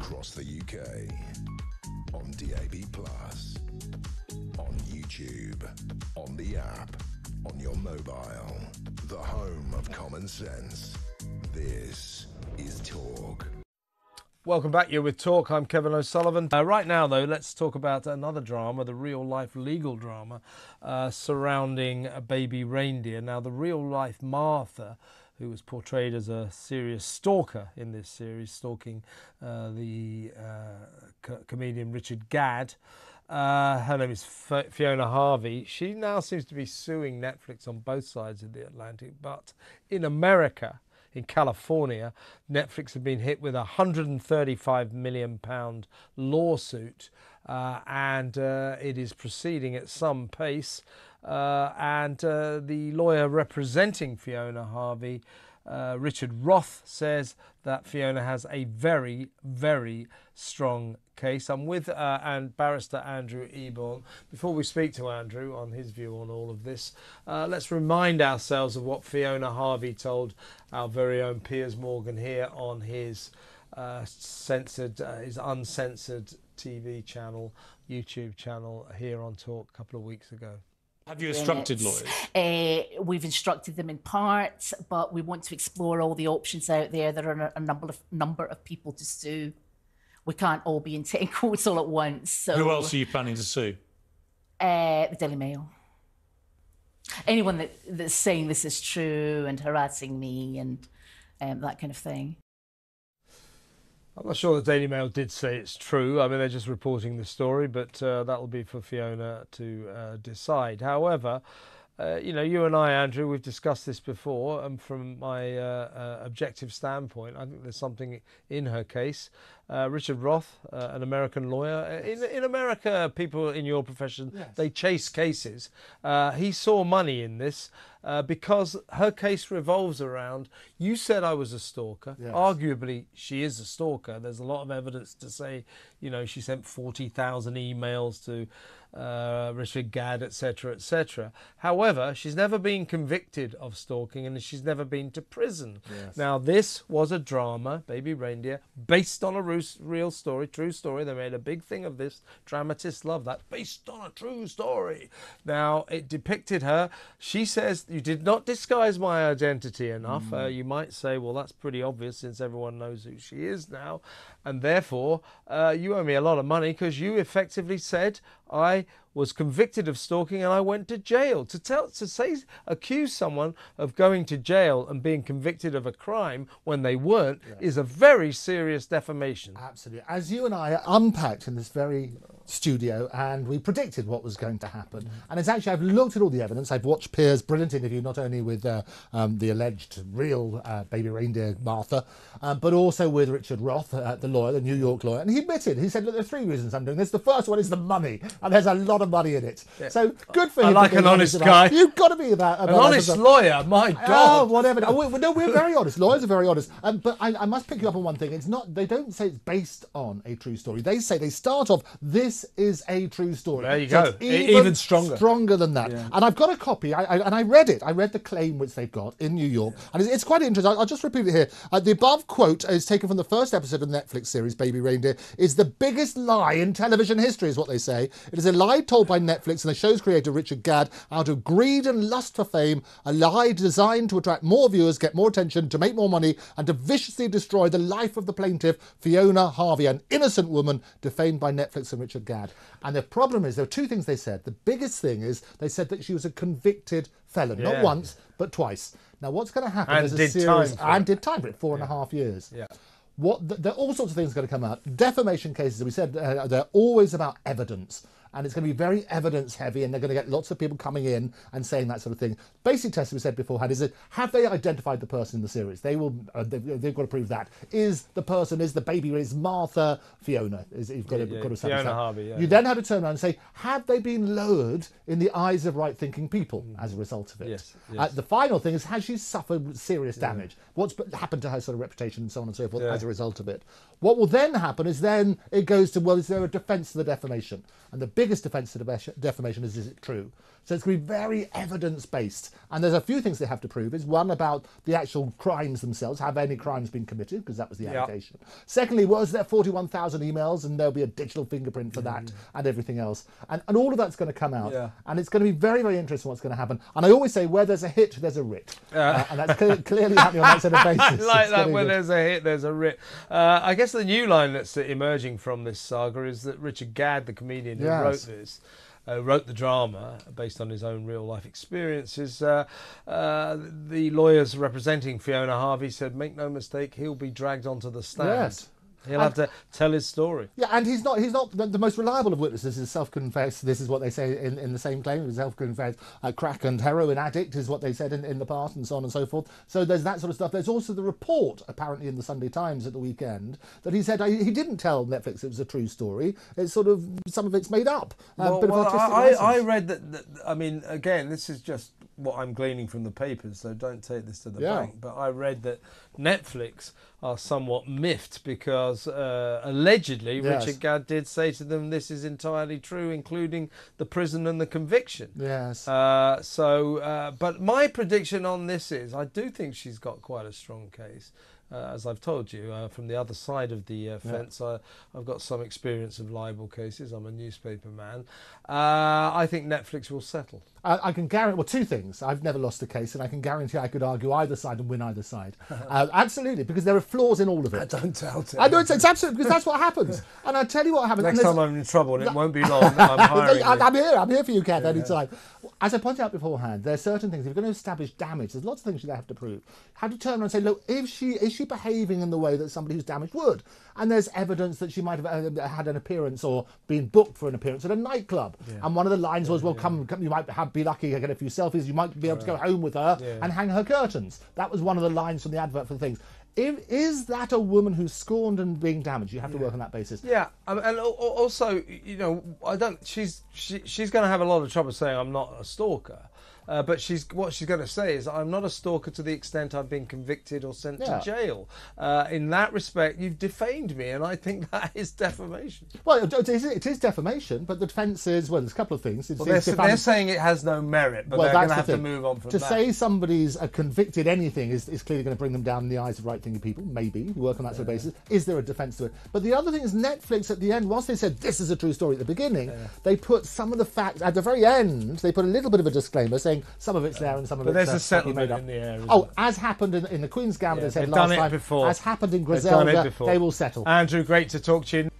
across the UK, on DAB+, on YouTube, on the app, on your mobile, the home of common sense. This is Talk. Welcome back. You're with Talk. I'm Kevin O'Sullivan. Right now, though, let's talk about another drama, the real-life legal drama surrounding baby Reindeer. Now, the real-life Martha, who was portrayed as a serious stalker in this series, stalking the comedian Richard Gadd. Her name is Fiona Harvey. She now seems to be suing Netflix on both sides of the Atlantic, but in America, in California, Netflix have been hit with a £135 million lawsuit, and it is proceeding at some pace. And the lawyer representing Fiona Harvey, Richard Roth, says that Fiona has a very, very strong case. I'm with Barrister Andrew Eborn. Before we speak to Andrew on his view on all of this, let's remind ourselves of what Fiona Harvey told our very own Piers Morgan here on his his uncensored TV channel, YouTube channel here on Talk a couple of weeks ago. Have you instructed lawyers? We've instructed them in part, but we want to explore all the options out there. There are a number of people to sue. We can't all be in 10 courts all at once. So, who else are you planning to sue? The Daily Mail. Anyone that's saying this is true and harassing me and that kind of thing. I'm not sure the Daily Mail did say it's true. I mean, they're just reporting the story, but that'll be for Fiona to decide. However, you and I, Andrew, we've discussed this before, and from my objective standpoint, I think there's something in her case. Richard Roth, an American lawyer. In America, people in your profession, yes, they chase cases. He saw money in this because her case revolves around, you said I was a stalker. Yes. Arguably, she is a stalker. There's a lot of evidence to say, she sent 40,000 emails to Richard Gadd, etc., etc. However, she's never been convicted of stalking and she's never been to prison. Yes. Now, this was a drama, Baby Reindeer, based on a real story, true story. They made a big thing of this. Dramatists love that. Based on a true story. Now, it depicted her. She says, you did not disguise my identity enough. You might say, well, that's pretty obvious since everyone knows who she is now. And therefore, you owe me a lot of money because you effectively said I was convicted of stalking and I went to jail. Accuse someone of going to jail and being convicted of a crime when they weren't, yes, is a very serious defamation. Absolutely. As you and I unpacked in this very studio, and we predicted what was going to happen. And it's actually, I've looked at all the evidence. I've watched Piers' brilliant interview, not only with the alleged real baby reindeer Martha, but also with Richard Roth, the lawyer, the New York lawyer. And he admitted, he said, look, there are 3 reasons I'm doing this. The first one is the money, and there's a lot of money in it. Yeah. So good for him. I like an honest guy. You've got to be about an honest lawyer, my God. Oh, whatever. No, we're very honest. Lawyers are very honest. But I must pick you up on one thing. It's not, they don't say it's based on a true story. They say, they start off, this is a true story. There you go. Even stronger. Stronger than that. Yeah. And I've got a copy, and I read it. I read the claim which they've got in New York. And it's quite interesting. I'll just repeat it here. The above quote is taken from the first episode of the Netflix series, Baby Reindeer, is the biggest lie in television history, is what they say. It is a lie told by Netflix and the show's creator, Richard Gadd, out of greed and lust for fame, a lie designed to attract more viewers, get more attention, to make more money, and to viciously destroy the life of the plaintiff, Fiona Harvey, an innocent woman defamed by Netflix and Richard Gadd. And the problem is, there are 2 things they said. The biggest thing is they said that she was a convicted felon, not once, but twice. Now, what's going to happen and is did time for it. 4.5 years. Yeah. There are all sorts of things going to come out. Defamation cases, we said, they're always about evidence. And it's going to be very evidence heavy, and they're going to get lots of people coming in and saying that sort of thing. Basic test we said beforehand is that, have they identified the person in the series? They will. They've got to prove that. Is the baby, is Martha Fiona? You've got to establish Fiona that. Harvey, yeah. You then have to turn around and say, have they been lowered in the eyes of right-thinking people as a result of it? Yes, yes. The final thing is, has she suffered serious damage? What's happened to her sort of reputation and so on and so forth as a result of it? What will then happen is then it goes to, well, is there a defence to the defamation? And the biggest biggest defence to defamation is it true? So it's going to be very evidence-based. And there's a few things they have to prove. Is one, about the actual crimes themselves. Have any crimes been committed? Because that was the allegation. Secondly, was there 41,000 emails, and there'll be a digital fingerprint for that and everything else. And all of that's going to come out. Yeah. And it's going to be very, very interesting what's going to happen. And I always say, where there's a hit, there's a writ. And that's clearly happening on that sort of basis. I like that, when there's a hit, there's a writ. I guess the new line that's emerging from this saga is that Richard Gadd, the comedian who wrote this, wrote the drama based on his own real-life experiences. The lawyers representing Fiona Harvey said, make no mistake, he'll be dragged onto the stand. Yes. He'll have to tell his story. Yeah, and he's not the most reliable of witnesses. He's self-confessed. This is what they say in the same claim. He's self-confessed crack and heroin addict is what they said in the past, and so on and so forth. So there's that sort of stuff. There's also the report, apparently in the Sunday Times at the weekend, that he said he didn't tell Netflix it was a true story. It's sort of, some of it's made up. I read that. I mean, again, this is just what I'm gleaning from the papers, so don't take this to the bank. But I read that Netflix are somewhat miffed because allegedly Richard Gadd did say to them, this is entirely true, including the prison and the conviction. Yes. But my prediction on this is, I do think she's got quite a strong case. As I've told you, from the other side of the fence, I've got some experience of libel cases. I'm a newspaper man. I think Netflix will settle. I can guarantee, well, two things. I've never lost a case, and I can guarantee I could argue either side and win either side. Absolutely, because there are flaws in all of it. Don't tell. I know, it's absolutely, because that's what happens. And I'll tell you what happens. Next time I'm in trouble, and it won't be long, I'm hiring I'm here for you, Kev, anytime. As I pointed out beforehand, there are certain things, if you're going to establish damage, there's lots of things you have to prove. How to turn around and say, look, is she behaving in the way that somebody who's damaged would? And there's evidence that she might have had an appearance or been booked for an appearance at a nightclub. And one of the lines was, well, come, you might be lucky to get a few selfies, you might be able to go home with her and hang her curtains. That was one of the lines from the advert for the things. Is that a woman who's scorned and being damaged? You have to work on that basis. Yeah, and also, you know, she's going to have a lot of trouble saying I'm not a stalker. But what she's going to say is, I'm not a stalker to the extent I've been convicted or sent to jail. In that respect, you've defamed me, and I think that is defamation. Well, it is defamation, but the defence is, well, there's a couple of things. They're saying it has no merit, but they're going to have to move on from that. To say somebody's convicted anything is clearly going to bring them down in the eyes of right-thinking people, maybe. You work on that sort of basis. Is there a defence to it? But the other thing is, Netflix at the end, whilst they said this is a true story at the beginning, they put some of the facts, at the very end, they put a little bit of a disclaimer saying, some of it's there and some of it's there's a settlement in the air. As happened in the Queen's Gambit, they said last time, as happened in Griselda, they will settle. Andrew, great to talk to you.